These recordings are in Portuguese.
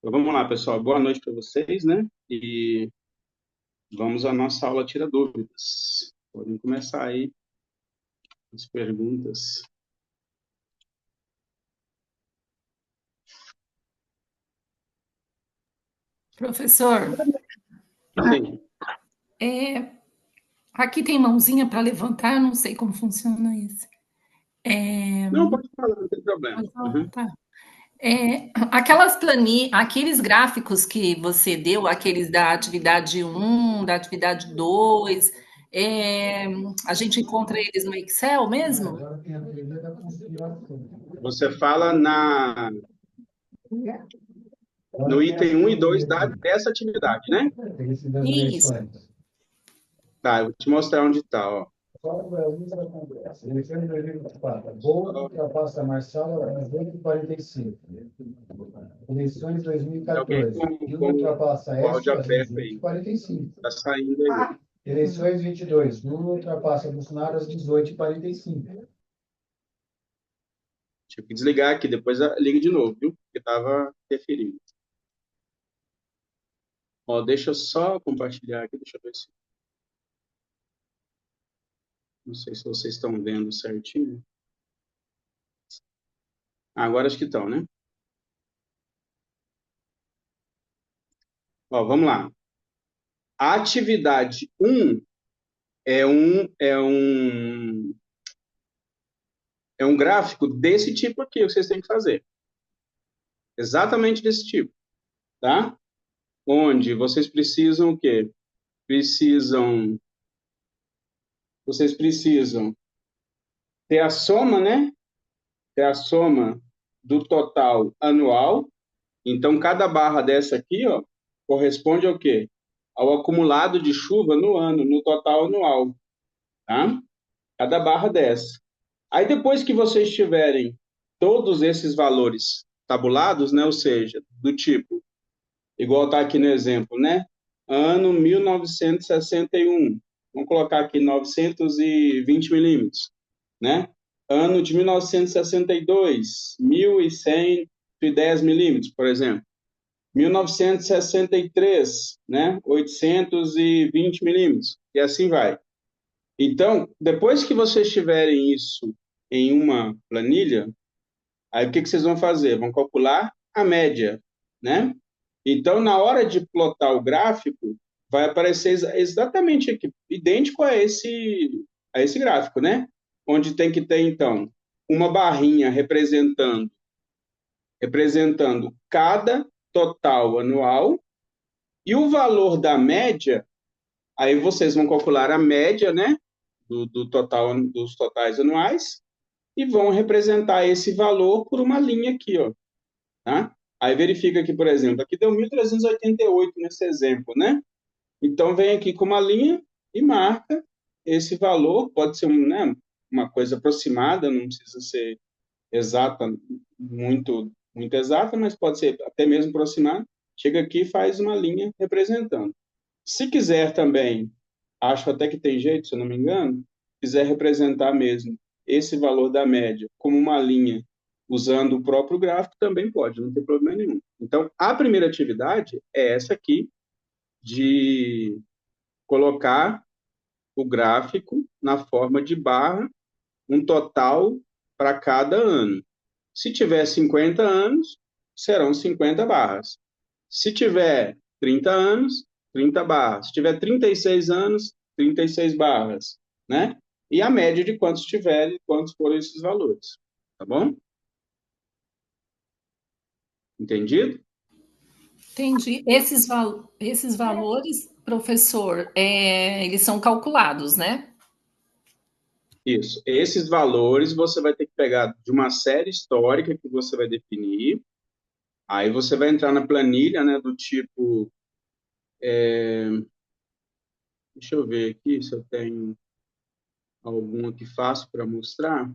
Então, vamos lá, pessoal. Boa noite para vocês, né? E vamos à nossa aula Tira Dúvidas. Podem começar aí as perguntas. Professor, Sim. é, aqui tem mãozinha para levantar, eu não sei como funciona isso. É, Não, pode falar, não tem problema. pode falar? Uhum. Tá. Aquelas aqueles gráficos que você deu, aqueles da atividade um, da atividade 2, é, a gente encontra eles no Excel mesmo? Você fala no item um e 2 dessa atividade, né? Isso. Tá, eu vou te mostrar onde está, ó. Eleições de 2024. Boa ultrapassa Marcelo nas 8h45. Eleições de Tem alguém 2014. com Dilma ultrapassa o áudio Aécio às aberto aí. 18h45. Tá saindo aí. Eleições 22. Lula ultrapassa Bolsonaro às 18h45. Tive que desligar aqui, depois ligue de novo, viu? Porque tava interferindo. Ó, deixa eu só compartilhar aqui, deixa eu ver se... Não sei se vocês estão vendo certinho. Agora acho que estão, né? Ó, vamos lá. A atividade um é um gráfico desse tipo aqui que vocês têm que fazer. Exatamente desse tipo, tá? Onde vocês precisam o quê? Vocês precisam ter a soma, né? Ter a soma do total anual. Então, cada barra dessa aqui, ó, corresponde ao quê? Ao acumulado de chuva no ano, no total anual, tá? Cada barra dessa. Aí depois que vocês tiverem todos esses valores tabulados, né, ou seja, do tipo, igual está aqui no exemplo, né? Ano 1961. Vamos colocar aqui 920 milímetros, né? Ano de 1962, 1110 milímetros, por exemplo. 1963, né? 820 milímetros. E assim vai. Então, depois que vocês tiverem isso em uma planilha, aí o que vocês vão fazer? Vão calcular a média, né? Então, na hora de plotar o gráfico, vai aparecer exatamente aqui, idêntico a esse gráfico, né? Onde tem que ter, então, uma barrinha representando cada total anual e o valor da média. Aí vocês vão calcular a média, né, do total dos totais anuais e vão representar esse valor por uma linha aqui, ó, tá? Aí verifica aqui, por exemplo, aqui deu 1.388 nesse exemplo, né? Então vem aqui com uma linha e marca esse valor, pode ser né, uma coisa aproximada, não precisa ser exata, muito exata, mas pode ser até mesmo aproximada. Chega aqui e faz uma linha representando. Se quiser também, acho até que tem jeito, se eu não me engano, quiser representar mesmo esse valor da média como uma linha usando o próprio gráfico, também pode, não tem problema nenhum. Então, a primeira atividade é essa aqui, de colocar o gráfico na forma de barra, um total para cada ano. Se tiver 50 anos, serão 50 barras. Se tiver 30 anos, 30 barras. Se tiver 36 anos, 36 barras, né? E a média de quantos tiverem, quantos forem esses valores. Tá bom? Entendido? Entendi. Esses valores, professor, eles são calculados, né? Isso. Esses valores você vai ter que pegar de uma série histórica que você vai definir. Aí você vai entrar na planilha, né, do tipo, deixa eu ver aqui se eu tenho algum aqui fácil para mostrar.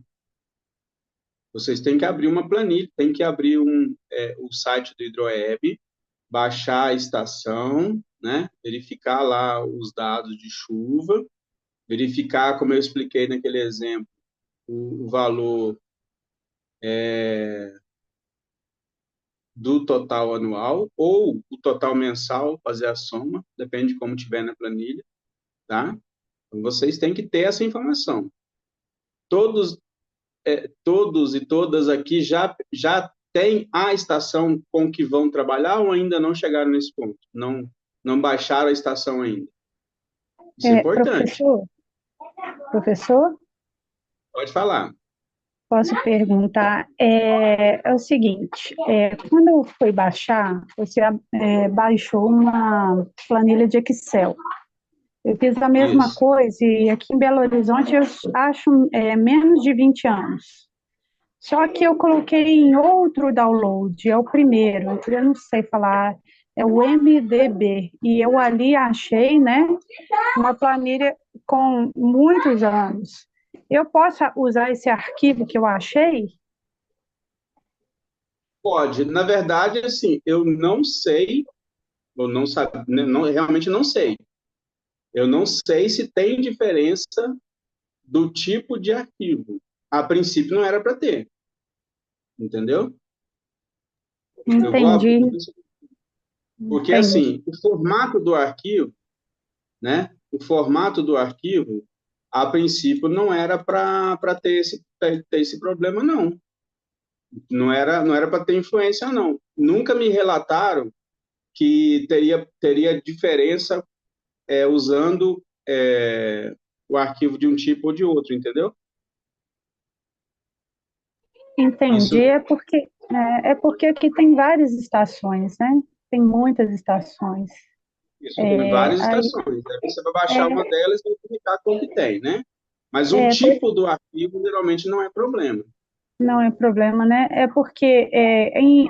Vocês têm que abrir uma planilha, tem que abrir o site do Hidroeb, baixar a estação, né? Verificar lá os dados de chuva, verificar, como eu expliquei naquele exemplo, o valor do total anual ou o total mensal, fazer a soma, depende de como tiver na planilha, tá? Então, vocês têm que ter essa informação. Todos, todos e todas aqui já têm a estação com que vão trabalhar ou ainda não chegaram nesse ponto? Não baixaram a estação ainda? Isso é importante. Professor, Pode falar. posso perguntar? É o seguinte, quando foi baixar, você baixou uma planilha de Excel. Eu fiz a mesma Isso. coisa e aqui em Belo Horizonte eu acho menos de 20 anos. Só que eu coloquei em outro download, é o primeiro, eu não sei falar, é o MDB. E eu ali achei, né, uma planilha com muitos anos. Eu posso usar esse arquivo que eu achei? Pode. Na verdade, assim, eu não sei, ou não sabe, realmente não sei. Eu não sei se tem diferença do tipo de arquivo. A princípio não era para ter, entendeu? Eu vou Entendi, abrir, porque entendi. assim, o formato do arquivo, né? O formato do arquivo, a princípio não era para ter esse problema, não. Não era para ter influência, não. Nunca me relataram que teria diferença usando o arquivo de um tipo ou de outro, entendeu? Isso, Entendi, é porque aqui tem várias estações, né? Tem muitas estações. isso tem É, várias aí, estações. Aí você vai baixar uma é, delas e verificar com o que tem, né? Mas o pois tipo do arquivo geralmente não é problema. não é problema, né? É porque,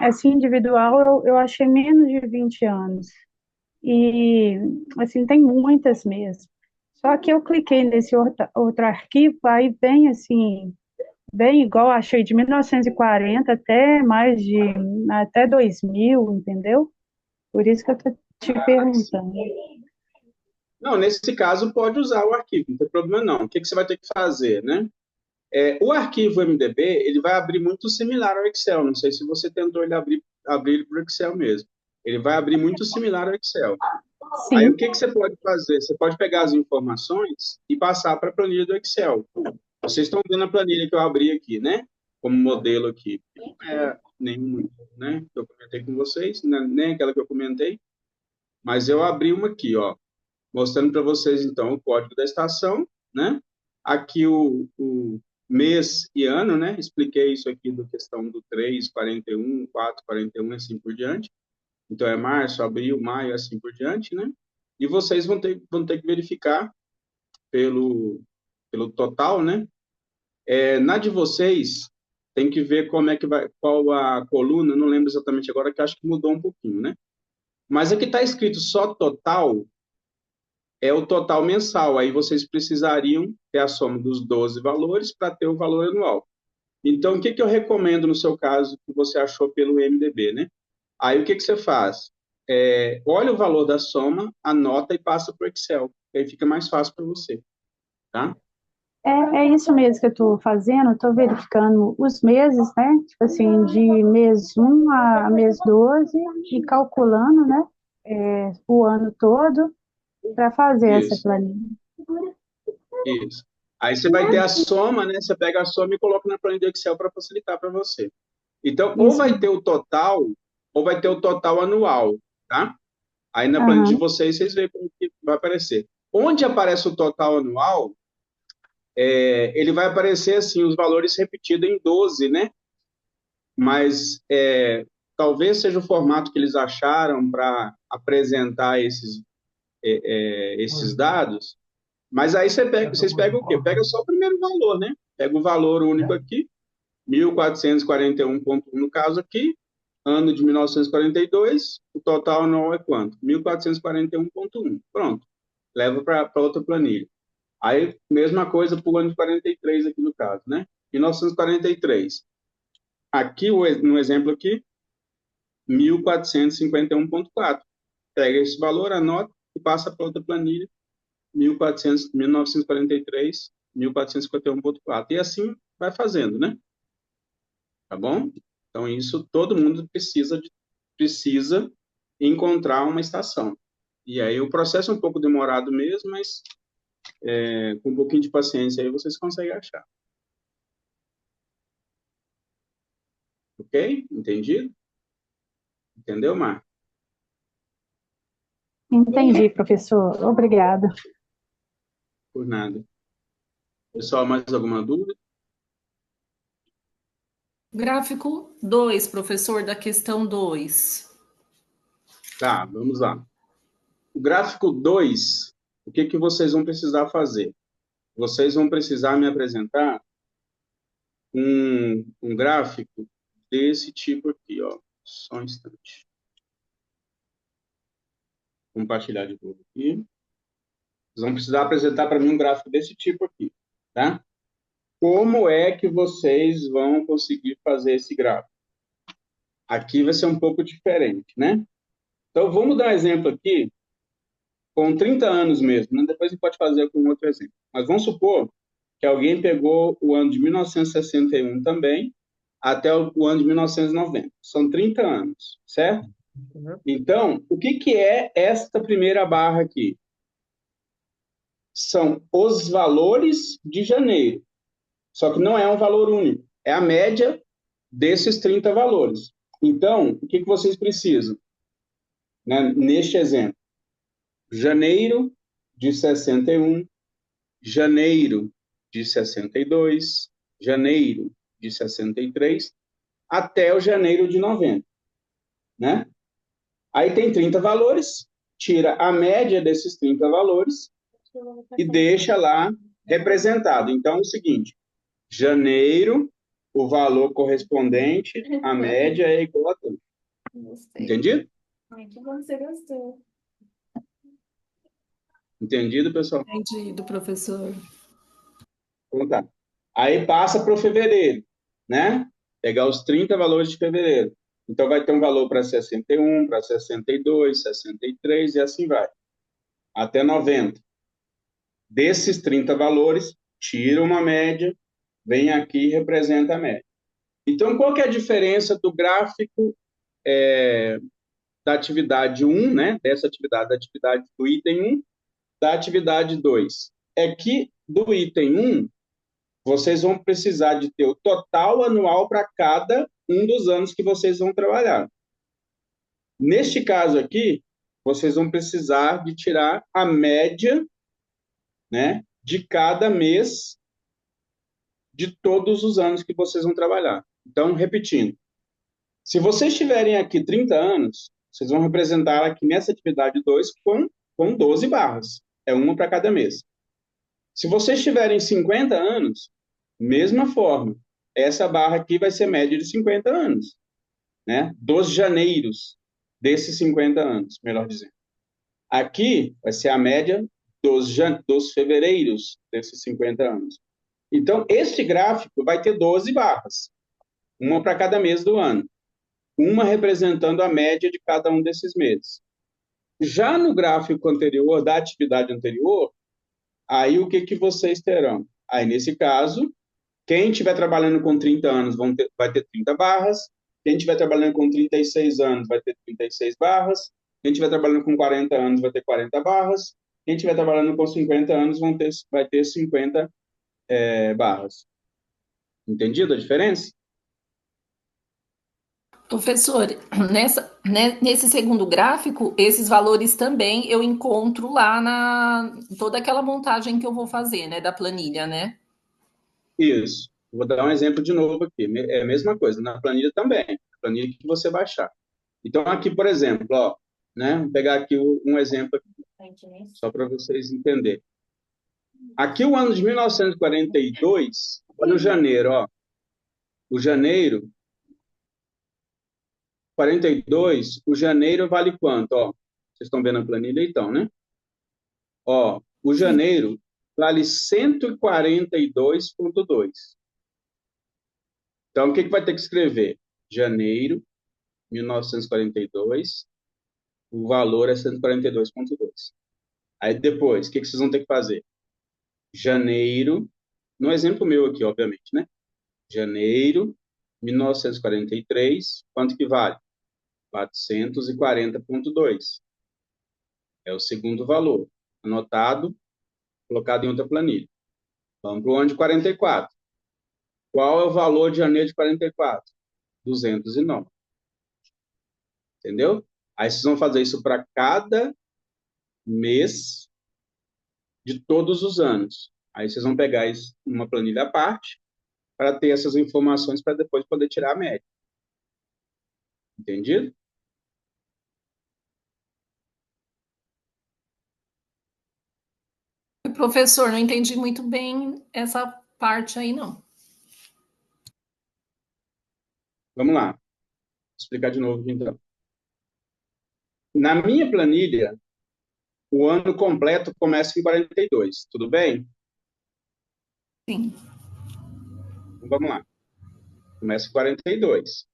assim, individual, eu achei menos de 20 anos. E, assim, tem muitas mesmo. Só que eu cliquei nesse outro arquivo, aí vem, assim, bem igual, achei de 1940 até 2000, entendeu? Por isso que eu tô te perguntando. Não, nesse caso pode usar o arquivo, não tem problema não. O que você vai ter que fazer, né? O arquivo MDB, ele vai abrir muito similar ao Excel. Não sei se você tentou ele abrir ele para o Excel mesmo. Ele vai abrir muito similar ao Excel. Aí o Sim, que você pode fazer? Você pode pegar as informações e passar para a planilha do Excel. Vocês estão vendo a planilha que eu abri aqui, né? Como modelo aqui. Não é nenhuma, né? Que eu comentei com vocês, né? Nem aquela que eu comentei. Mas eu abri uma aqui, ó, mostrando para vocês, então, o código da estação, né? Aqui o mês e ano, né? Expliquei isso aqui da questão do 3, 41, 4, 41 e assim por diante. Então, é março, abril, maio, assim por diante, né? E vocês vão ter que verificar pelo total, né? Na de vocês, tem que ver como é que vai, qual a coluna, não lembro exatamente agora, que acho que mudou um pouquinho, né? Mas aqui está escrito só total, é o total mensal. Aí vocês precisariam ter a soma dos 12 valores para ter o valor anual. Então, o que eu recomendo no seu caso que você achou pelo MDB, né? Aí o que você faz? Olha o valor da soma, anota e passa para o Excel. Aí fica mais fácil para você, tá? é isso mesmo que eu estou fazendo, estou verificando os meses, né? Tipo assim, de mês 1 a mês 12 e calculando, né? O ano todo para fazer essa Isso, planilha. isso. Aí você vai ter a soma, né? Você pega a soma e coloca na planilha do Excel para facilitar para você. Então, ou Isso. vai ter o total, ou vai ter o total anual, tá? Aí na planilha de Aham. vocês veem como que vai aparecer. Onde aparece o total anual, ele vai aparecer assim, os valores repetidos em 12, né? Mas talvez seja o formato que eles acharam para apresentar esses dados. Mas aí vocês pegam o quê? Pega só o primeiro valor, né? Pega o valor único aqui, 1441,1 no caso aqui, ano de 1942, o total anual é quanto? 1441,1. Pronto, leva para outra planilha. Aí, mesma coisa para o ano de 43 aqui no caso, né? 1943. Aqui, no exemplo aqui, 1451,4. Pega esse valor, anota e passa para outra planilha, 1943, 1451,4. E assim vai fazendo, né? Tá bom? Então, isso todo mundo precisa precisa encontrar uma estação. E aí o processo é um pouco demorado mesmo, mas com um pouquinho de paciência aí vocês conseguem achar. Ok? Entendido? Entendeu, Mar? Entendi, professor. Obrigada. Por nada. Pessoal, mais alguma dúvida? Gráfico 2, professor, da questão 2. Tá, vamos lá. O gráfico 2, o que vocês vão precisar fazer? Vocês vão precisar me apresentar um gráfico desse tipo aqui, ó. Só um instante. Compartilhar de novo aqui. Vocês vão precisar apresentar para mim um gráfico desse tipo aqui, tá? Como é que vocês vão conseguir fazer esse gráfico? Aqui vai ser um pouco diferente, né? Então, vamos dar um exemplo aqui com 30 anos mesmo, né? Depois a gente pode fazer com outro exemplo. Mas vamos supor que alguém pegou o ano de 1961 também, até o ano de 1990. São 30 anos, certo? Então, o que é esta primeira barra aqui? São os valores de janeiro. Só que não é um valor único, é a média desses 30 valores. Então, o que vocês precisam? Né? Neste exemplo, janeiro de 61, janeiro de 62, janeiro de 63, até o janeiro de 90, né? Aí tem 30 valores, tira a média desses 30 valores e deixa lá representado. Então, é o seguinte, janeiro, o valor correspondente à média é igual a 30. Entendido? Ai, que bom que você gostou. Entendido, pessoal? Entendido, professor. Então tá. Aí passa para o fevereiro, né? Pegar os 30 valores de fevereiro. Então vai ter um valor para 61, para 62, 63 e assim vai. Até 90. Desses 30 valores, tira uma média, vem aqui e representa a média. Então, qual que é a diferença do gráfico da atividade 1, né? Dessa atividade, da atividade do item 1, da atividade 2? É que do item 1, vocês vão precisar de ter o total anual para cada um dos anos que vocês vão trabalhar. Neste caso aqui, vocês vão precisar de tirar a média, né, de cada mês de todos os anos que vocês vão trabalhar. Então, repetindo, se vocês tiverem aqui 30 anos, vocês vão representar aqui nessa atividade 2 com 12 barras. É uma para cada mês. Se vocês tiverem 50 anos, mesma forma. Essa barra aqui vai ser média de 50 anos, né? Dos janeiros desses 50 anos, melhor dizendo. Aqui vai ser a média dos fevereiros desses 50 anos. Então, este gráfico vai ter 12 barras, uma para cada mês do ano, uma representando a média de cada um desses meses. Já no gráfico anterior, da atividade anterior, aí o que vocês terão? Aí, nesse caso, quem estiver trabalhando com 30 anos vai ter 30 barras, quem estiver trabalhando com 36 anos vai ter 36 barras, quem estiver trabalhando com 40 anos vai ter 40 barras, quem estiver trabalhando com 50 anos vai ter 50 barras. Entendido a diferença? Professor, nesse segundo gráfico, esses valores também eu encontro lá na toda aquela montagem que eu vou fazer, né, da planilha, né? Isso. Vou dar um exemplo de novo aqui. É a mesma coisa, na planilha também. A planilha que você baixar. Então, aqui, por exemplo, ó, né, vou pegar aqui um exemplo aqui, só para vocês entenderem. Aqui o ano de 1942, olha o janeiro, ó. O janeiro, 42, o janeiro vale quanto, ó? Vocês estão vendo a planilha então, né? Ó, o janeiro vale 142,2. Então, o que vai ter que escrever? Janeiro, 1942, o valor é 142,2. Aí depois, o que vocês vão ter que fazer? Janeiro, no exemplo meu aqui, obviamente, né? Janeiro, 1943, quanto que vale? 440,2. É o segundo valor, anotado, colocado em outra planilha. Vamos para o ano de 44. Qual é o valor de janeiro de 44? 209. Entendeu? Aí vocês vão fazer isso para cada mês de todos os anos. Aí vocês vão pegar isso numa planilha à parte para ter essas informações para depois poder tirar a média. Entendido? Professor, não entendi muito bem essa parte aí, não. Vamos lá. Vou explicar de novo, então. Na minha planilha, o ano completo começa em 42, tudo bem? Sim. Então, vamos lá. Começa em 42.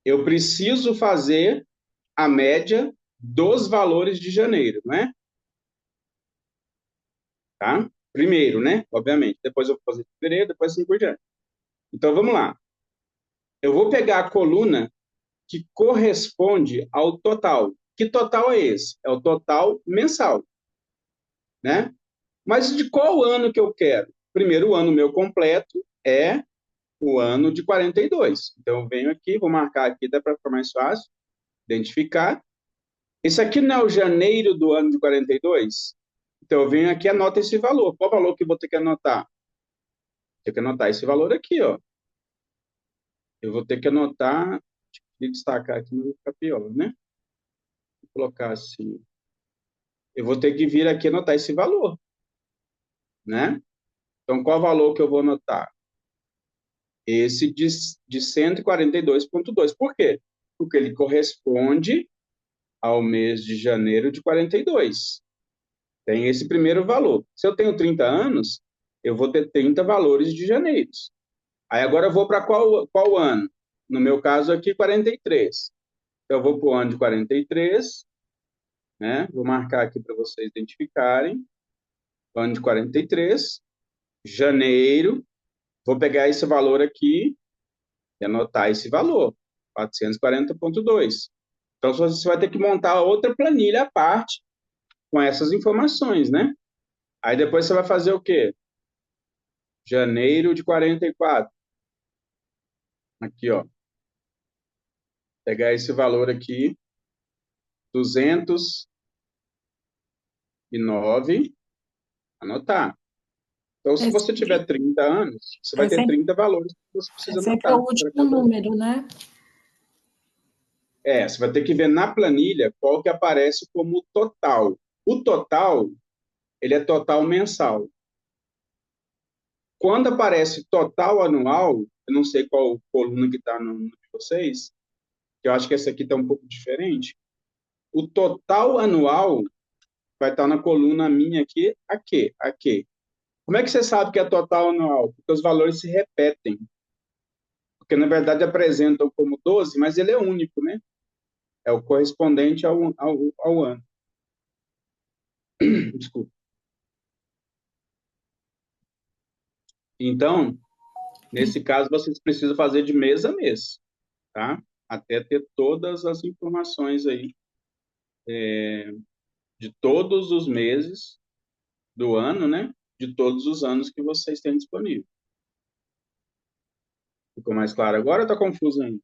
Eu preciso fazer a média dos valores de janeiro, não é? Tá? Primeiro, né? Obviamente. Depois eu vou fazer fevereiro, depois assim por diante. Então, vamos lá. Eu vou pegar a coluna que corresponde ao total. Que total é esse? É o total mensal, né? Mas de qual ano que eu quero? Primeiro, o ano meu completo é o ano de 42. Então, eu venho aqui, vou marcar aqui, dá para ficar mais fácil identificar. Esse aqui não é o janeiro do ano de 42? Então, eu venho aqui e anoto esse valor. Qual valor que eu vou ter que anotar? Tem que anotar esse valor aqui, ó. Eu vou ter que anotar, e destacar aqui no pior, né? Vou colocar assim. Eu vou ter que vir aqui e anotar esse valor, né? Então, qual valor que eu vou anotar? Esse de 142,2. Por quê? Porque ele corresponde ao mês de janeiro de 42. Tem esse primeiro valor. Se eu tenho 30 anos, eu vou ter 30 valores de janeiro. Aí agora eu vou para qual ano? No meu caso aqui, 43. Então, eu vou para o ano de 43, né? Vou marcar aqui para vocês identificarem. Ano de 43, janeiro. Vou pegar esse valor aqui e anotar esse valor, 440,2. Então, você vai ter que montar outra planilha à parte com essas informações, né? Aí depois você vai fazer o quê? Janeiro de 44. Aqui, ó. Pegar esse valor aqui, 209, anotar. Então, se você tiver 30 anos, você vai ter 30 valores que você precisa Sempre é o anotar. último número, né? Você vai ter que ver na planilha qual que aparece como total. O total, ele é total mensal. Quando aparece total anual, eu não sei qual coluna que está no de vocês, que eu acho que essa aqui está um pouco diferente. O total anual vai estar na coluna minha aqui, aqui. Como é que você sabe que é total anual? Porque os valores se repetem. Porque, na verdade, apresentam como 12, mas ele é único, né? É o correspondente ao ano. Desculpa. Então, nesse caso, vocês precisam fazer de mês a mês, tá? Até ter todas as informações aí de todos os meses do ano, né? De todos os anos que vocês têm disponível. Ficou mais claro agora ou está confuso ainda?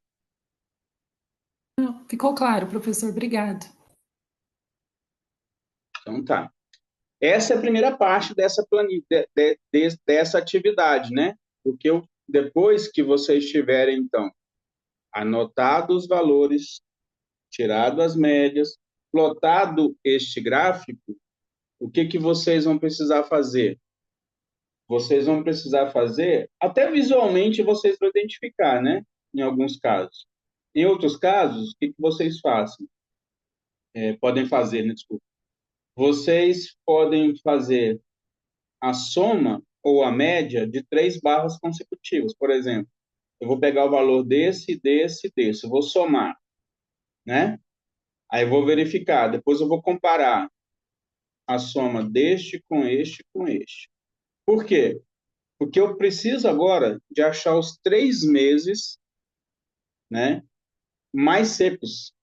Ficou claro, professor, obrigado. Então tá. Essa é a primeira parte dessa planilha, dessa atividade, né? Porque depois que vocês tiverem, então, anotado os valores, tirado as médias, plotado este gráfico, o que que vocês vão precisar fazer? Vocês vão precisar fazer, até visualmente vocês vão identificar, né? Em alguns casos. Em outros casos, o que que vocês fazem? Podem fazer, né? Desculpa. Vocês podem fazer a soma ou a média de 3 barras consecutivas. Por exemplo, eu vou pegar o valor desse, desse, desse. Eu vou somar, né? Aí eu vou verificar. Depois eu vou comparar a soma deste com este com este. Por quê? Porque eu preciso agora de achar os 3 meses, né, mais secos.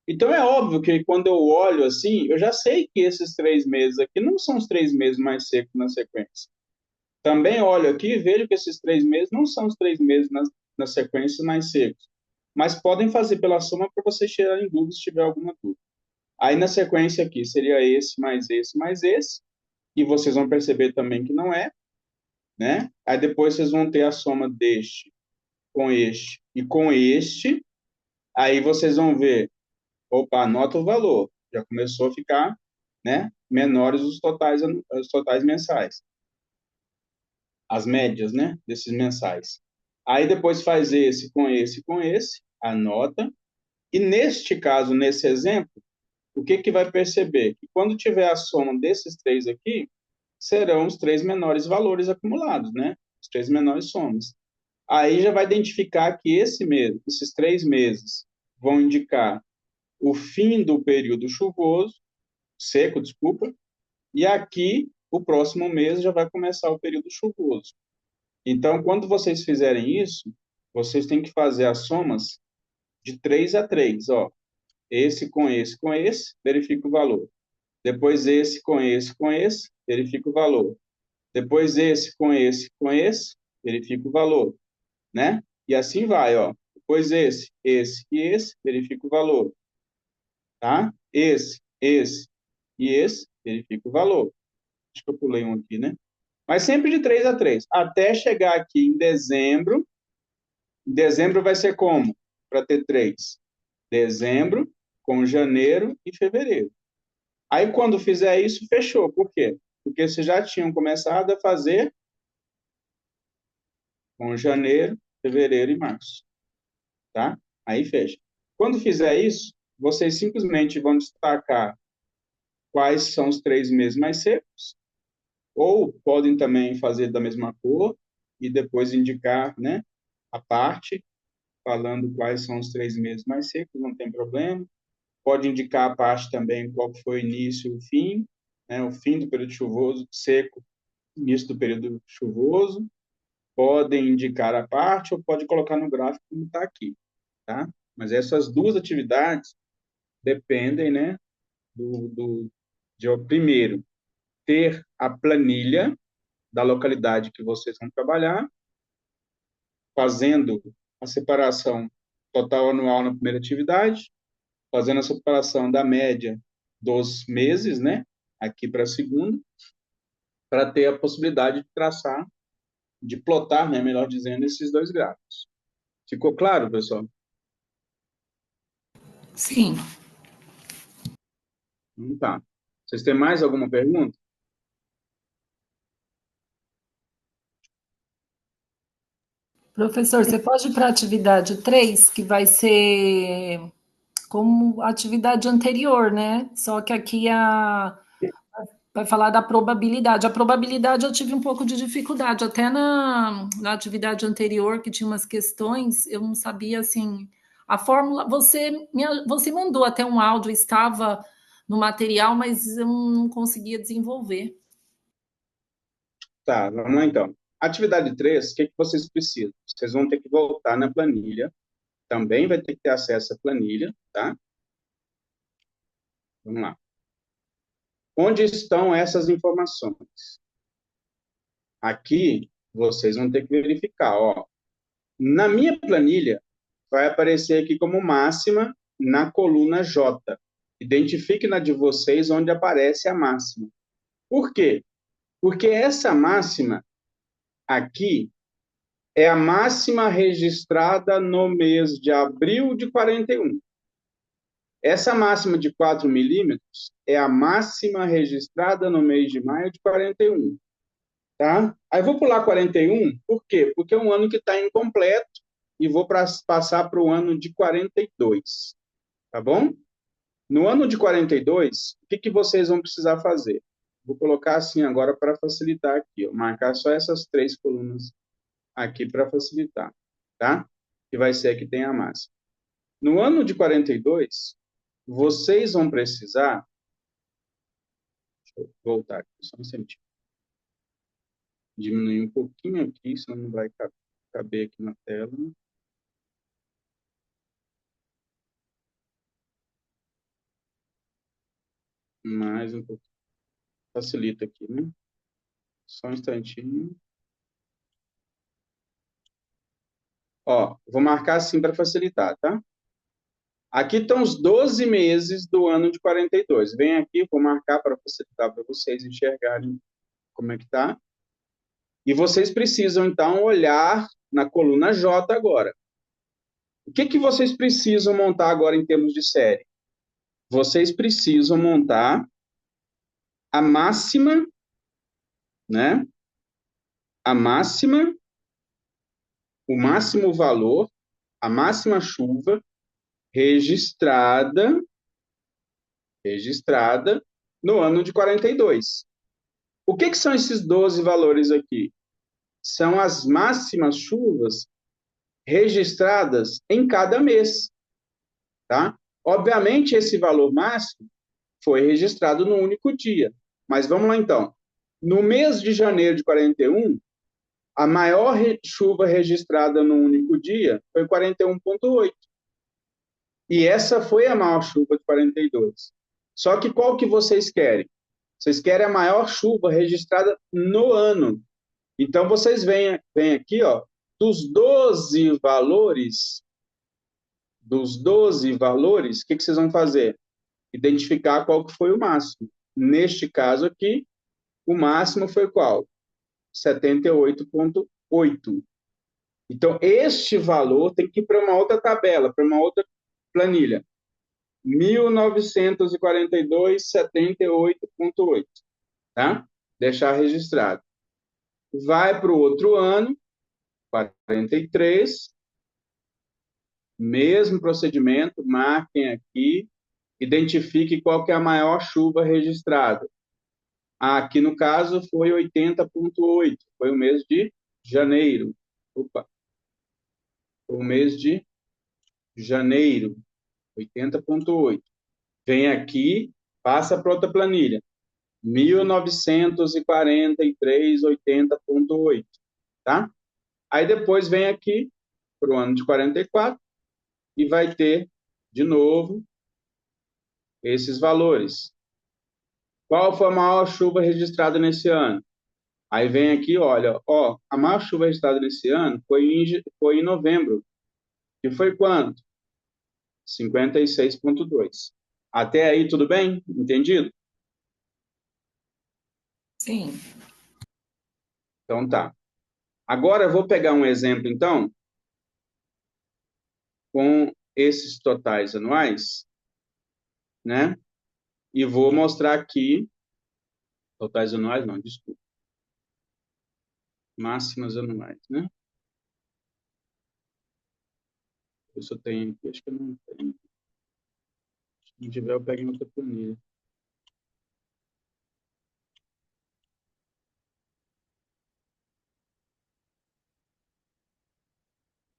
Então, é óbvio que quando eu olho assim, eu já sei que esses 3 meses aqui não são os 3 meses mais secos na sequência. Também olho aqui e vejo que esses 3 meses não são os 3 meses na sequência mais secos. Mas podem fazer pela soma para vocês tirarem dúvidas se tiver alguma dúvida. Aí, na sequência aqui, seria esse, mais esse, mais esse. E vocês vão perceber também que não é, né? Aí depois vocês vão ter a soma deste com este e com este. Aí vocês vão ver, opa, anota o valor. Já começou a ficar, né, menores os totais mensais. As médias, né, desses mensais. Aí depois faz esse com esse com esse, anota. E neste caso, nesse exemplo, o que que vai perceber? Que quando tiver a soma desses três aqui, serão os três menores valores acumulados, né? Os três menores somas. Aí já vai identificar que esses 3 meses vão indicar o fim do período chuvoso, seco, desculpa, e aqui o próximo mês já vai começar o período chuvoso. Então, quando vocês fizerem isso, vocês têm que fazer as somas de 3 a 3, ó. Esse com esse, verifica o valor. Depois esse com esse, verifica o valor. Depois esse com esse, verifica o valor, né? E assim vai, ó. Depois esse e esse, verifica o valor, tá? Esse e esse, verifica o valor. Acho que eu pulei um aqui, né? Mas sempre de 3 a 3, até chegar aqui em dezembro. Em dezembro vai ser como? Para ter 3. Dezembro com janeiro e fevereiro. Aí, quando fizer isso, fechou. Por quê? Porque vocês já tinham começado a fazer com janeiro, fevereiro e março, tá? Aí fecha. Quando fizer isso, vocês simplesmente vão destacar quais são os 3 meses mais secos, ou podem também fazer da mesma cor e depois indicar, né, a parte, falando quais são os 3 meses mais secos, não tem problema. Pode indicar a parte também qual foi o início e o fim, né, o fim do período chuvoso, seco, início do período chuvoso. Podem indicar a parte ou pode colocar no gráfico como está aqui, tá? Mas essas duas atividades dependem, né, de, primeiro, ter a planilha da localidade que vocês vão trabalhar, fazendo a separação total anual na primeira atividade, fazendo a separação da média dos meses, né, aqui para a segunda, para ter a possibilidade de traçar, de plotar, né, melhor dizendo, esses dois gráficos. Ficou claro, pessoal? Sim. Tá. Vocês têm mais alguma pergunta? Professor, você pode ir para a atividade 3, que vai ser como a atividade anterior, né? Só que aqui vai falar da probabilidade. A probabilidade eu tive um pouco de dificuldade, até na atividade anterior, que tinha umas questões, eu não sabia assim. A fórmula, você mandou até um áudio, estava no material, mas eu não conseguia desenvolver. Tá, vamos lá então. Atividade 3, o que que vocês precisam? Vocês vão ter que voltar na planilha, também vai ter que ter acesso à planilha, tá? Vamos lá. Onde estão essas informações? Aqui, vocês vão ter que verificar, ó. Na minha planilha, vai aparecer aqui como máxima na coluna J. Identifique na de vocês onde aparece a máxima. Por quê? Porque essa máxima aqui é a máxima registrada no mês de abril de 41. Essa máxima de 4 milímetros é a máxima registrada no mês de maio de 41. Tá? Aí vou pular 41, por quê? Porque é um ano que está incompleto e vou passar para o ano de 42. Tá bom? No ano de 42, o que que vocês vão precisar fazer? Vou colocar assim agora para facilitar aqui, ó, marcar só essas 3 colunas aqui para facilitar, tá? Que vai ser a que tem a máxima. No ano de 42, vocês vão precisar. Deixa eu voltar aqui, só um centímetro. Diminuir um pouquinho aqui, senão não vai caber aqui na tela. Mais um pouco. Facilita aqui, né? Só um instantinho. Ó, vou marcar assim para facilitar, tá? Aqui estão os 12 meses do ano de 42. Vem aqui, vou marcar para facilitar para vocês enxergarem como é que tá. E vocês precisam, então, olhar na coluna J agora. O que que vocês precisam montar agora em termos de série? Vocês precisam montar a máxima, né? A máxima, o máximo valor, a máxima chuva registrada no ano de 42. O que que são esses 12 valores aqui? São as máximas chuvas registradas em cada mês, tá? Obviamente, esse valor máximo foi registrado no único dia. Mas vamos lá, então. No mês de janeiro de 41, a maior chuva registrada no único dia foi 41,8. E essa foi a maior chuva de 42. Só que qual que vocês querem? Vocês querem a maior chuva registrada no ano. Então, vocês vêm aqui, ó, dos 12 valores, o que que vocês vão fazer? Identificar qual que foi o máximo. Neste caso aqui, o máximo foi qual? 78,8. Então, este valor tem que ir para uma outra tabela, para uma outra planilha. 1942, 78,8. Tá? Deixar registrado. Vai para o outro ano, 43. Mesmo procedimento, marquem aqui, identifique qual que é a maior chuva registrada. Aqui no caso foi 80,8, foi o mês de janeiro. Opa, foi o mês de janeiro, 80,8. Vem aqui, passa para outra planilha. 1943, 80,8, tá? Aí depois vem aqui para o ano de 44 e vai ter, de novo, esses valores. Qual foi a maior chuva registrada nesse ano? Aí vem aqui, olha, ó, a maior chuva registrada nesse ano foi em novembro. E foi quanto? 56,2. Até aí, tudo bem? Entendido? Sim. Então tá. Agora eu vou pegar um exemplo, então, com esses totais anuais, né? E vou mostrar aqui, totais anuais não, desculpa. Máximas anuais, né? Eu só tenho aqui, acho que eu não tenho. Se não tiver, eu pego em outra planilha.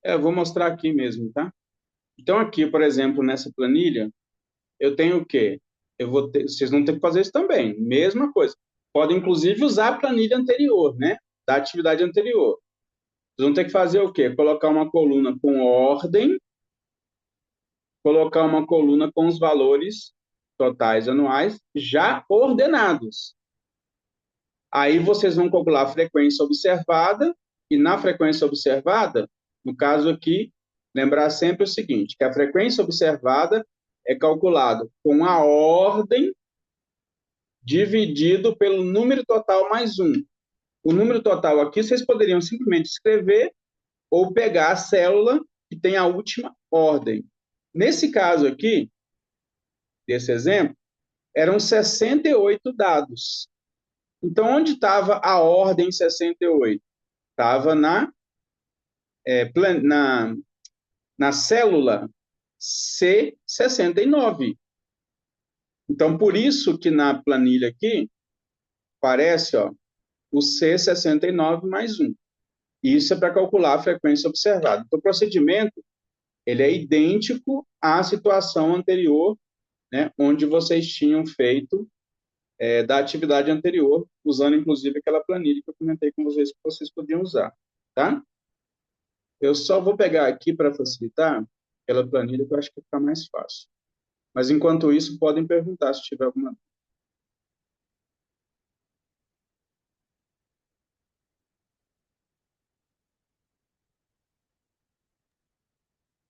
Eu vou mostrar aqui mesmo, tá? Então, aqui, por exemplo, nessa planilha, eu tenho o quê? Vocês vão ter que fazer isso também, mesma coisa. Podem, inclusive, usar a planilha anterior, né? Da atividade anterior. Vocês vão ter que fazer o quê? Colocar uma coluna com ordem, colocar uma coluna com os valores totais anuais já ordenados. Aí vocês vão calcular a frequência observada, e na frequência observada, no caso aqui, lembrar sempre o seguinte, que a frequência observada é calculada com a ordem dividido pelo número total mais 1. O número total aqui vocês poderiam simplesmente escrever ou pegar a célula que tem a última ordem. Nesse caso aqui, desse exemplo, eram 68 dados. Então, onde estava a ordem 68? Estava na célula C69. Então, por isso que na planilha aqui, aparece ó, o C69 mais 1. Isso é para calcular a frequência observada. Então, o procedimento ele é idêntico à situação anterior, né, onde vocês tinham feito da atividade anterior, usando inclusive aquela planilha que eu comentei com vocês que vocês podiam usar, tá? Eu só vou pegar aqui para facilitar aquela planilha que eu acho que fica mais fácil. Mas enquanto isso, podem perguntar se tiver alguma dúvida.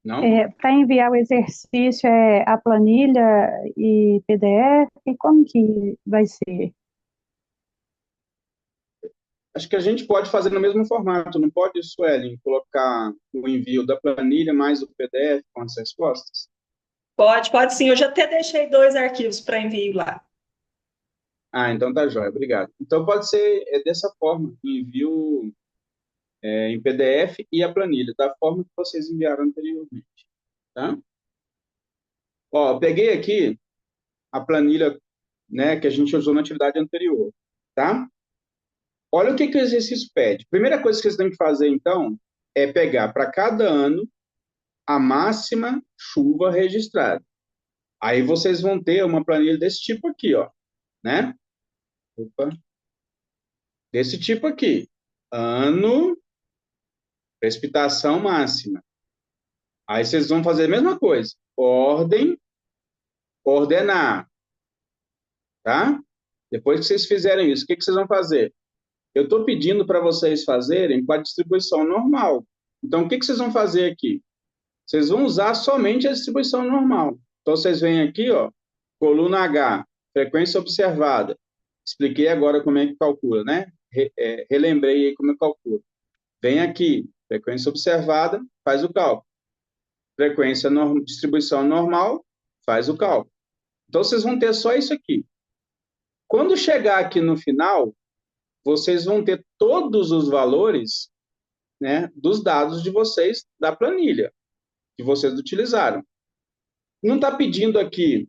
Não? Para enviar o exercício, a planilha e PDF, como que vai ser? Acho que a gente pode fazer no mesmo formato, não pode, Suelen, colocar o envio da planilha mais o PDF com as respostas? Pode sim. Eu já até deixei 2 arquivos para envio lá. Ah, então tá jóia, obrigado. Então pode ser dessa forma, envio em PDF e a planilha, da forma que vocês enviaram anteriormente, tá? Ó, peguei aqui a planilha, né, que a gente usou na atividade anterior, tá? Olha o que que o exercício pede. Primeira coisa que vocês têm que fazer, então, é pegar para cada ano a máxima chuva registrada. Aí vocês vão ter uma planilha desse tipo aqui, ó, né? Opa, desse tipo aqui. Ano, precipitação máxima. Aí vocês vão fazer a mesma coisa. Ordem, ordenar, tá? Depois que vocês fizerem isso, o que que vocês vão fazer? Eu estou pedindo para vocês fazerem com a distribuição normal. Então, o que que vocês vão fazer aqui? Vocês vão usar somente a distribuição normal. Então, vocês vêm aqui, ó, coluna H, frequência observada. Expliquei agora como é que calcula, né? Relembrei aí como é que calcula. Vem aqui, frequência observada, faz o cálculo. Distribuição normal, faz o cálculo. Então, vocês vão ter só isso aqui. Quando chegar aqui no final, vocês vão ter todos os valores, né, dos dados de vocês da planilha que vocês utilizaram. Não está pedindo aqui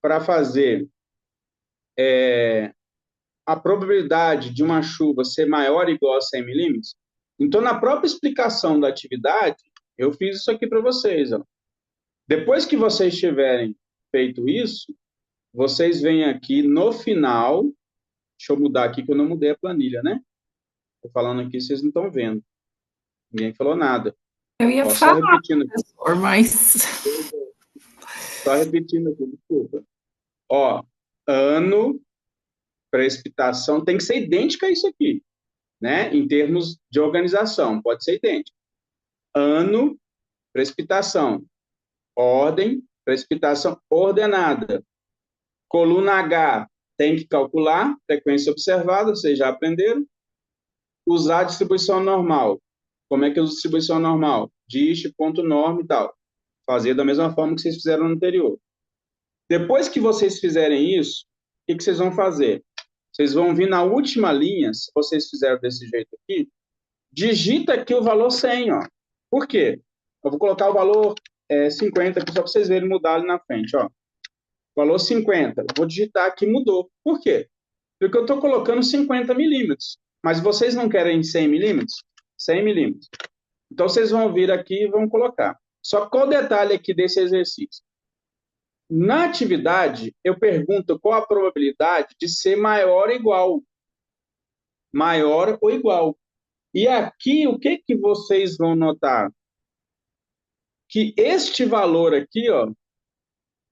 para fazer a probabilidade de uma chuva ser maior ou igual a 100 milímetros? Então, na própria explicação da atividade, eu fiz isso aqui para vocês. Ó. Depois que vocês tiverem feito isso, vocês vêm aqui no final. Deixa eu mudar aqui, que eu não mudei a planilha, né? Estou falando aqui, vocês não estão vendo. Ninguém falou nada. Eu ia Ó, falar, só repetindo aqui. professor, mas... Só repetindo aqui, desculpa. Ó, ano, precipitação, tem que ser idêntica a isso aqui, né? Em termos de organização, pode ser idêntico. Ano, precipitação. Ordem, precipitação ordenada. Coluna H, tem que calcular, frequência observada, vocês já aprenderam. Usar a distribuição normal. Como é que usa a distribuição normal? Dist, ponto norma e tal. Fazer da mesma forma que vocês fizeram no anterior. Depois que vocês fizerem isso, o que que vocês vão fazer? Vocês vão vir na última linha, se vocês fizeram desse jeito aqui, digita aqui o valor 100, ó. Por quê? Eu vou colocar o valor 50 aqui, só para vocês verem mudar ali na frente, ó. Valor 50. Vou digitar aqui, mudou. Por quê? Porque eu estou colocando 50 milímetros. Mas vocês não querem 100 milímetros? 100 milímetros. Então, vocês vão vir aqui e vão colocar. Só qual o detalhe aqui desse exercício? Na atividade, eu pergunto qual a probabilidade de ser maior ou igual. Maior ou igual. E aqui, o que que vocês vão notar? Que este valor aqui, ó,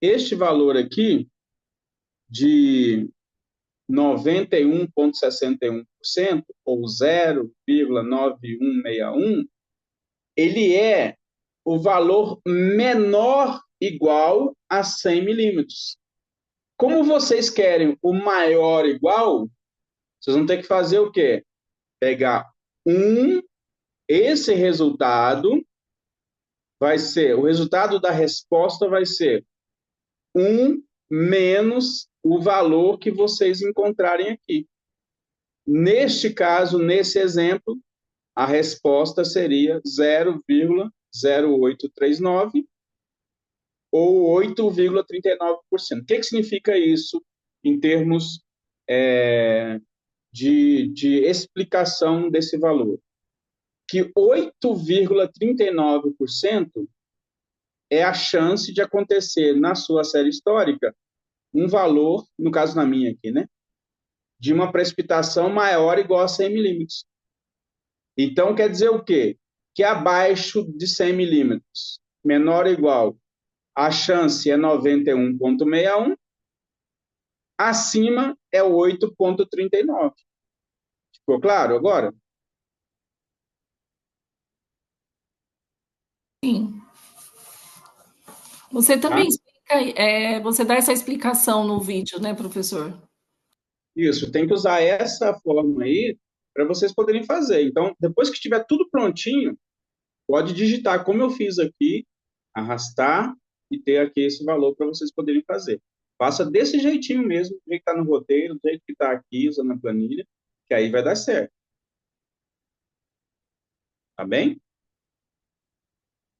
este valor aqui de 91,61%, ou 0,9161, ele é o valor menor igual a 100 milímetros. Como vocês querem o maior igual, vocês vão ter que fazer o quê? Pegar esse resultado vai ser, o resultado da resposta vai ser 1 menos o valor que vocês encontrarem aqui. Neste caso, nesse exemplo, a resposta seria 0,0839 ou 8,39%. O que significa isso em termos de explicação desse valor? Que 8,39% é a chance de acontecer na sua série histórica um valor, no caso na minha aqui, né, de uma precipitação maior ou igual a 100 milímetros. Então, quer dizer o quê? Que abaixo de 100 milímetros, menor ou igual, a chance é 91,61, acima é 8,39. Ficou claro agora? Sim. Você tá? também explica, você dá essa explicação no vídeo, né, professor? Isso, tem que usar essa forma aí para vocês poderem fazer. Então, depois que estiver tudo prontinho, pode digitar como eu fiz aqui, arrastar e ter aqui esse valor para vocês poderem fazer. Faça desse jeitinho mesmo, do jeito que está no roteiro, do jeito que está aqui, usando a planilha, que aí vai dar certo. Tá bem?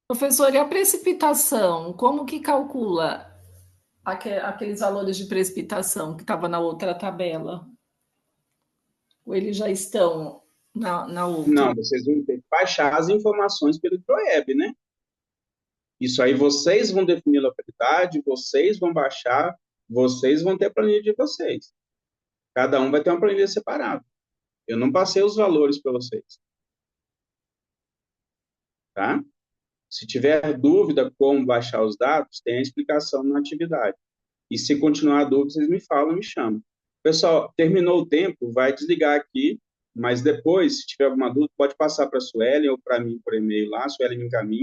Professor, e a precipitação? Como que calcula aqueles valores de precipitação que estava na outra tabela? Ou eles já estão na outra? Não, vocês vão ter que baixar as informações pelo ProEB, né? Isso aí vocês vão definir a localidade, vocês vão baixar, vocês vão ter a planilha de vocês. Cada um vai ter uma planilha separada. Eu não passei os valores para vocês, tá? Se tiver dúvida como baixar os dados, tem a explicação na atividade. E se continuar a dúvida, vocês me falam, me chamam. Pessoal, terminou o tempo, vai desligar aqui, mas depois, se tiver alguma dúvida, pode passar para a Suelen ou para mim por e-mail lá, a Suelen me encaminha.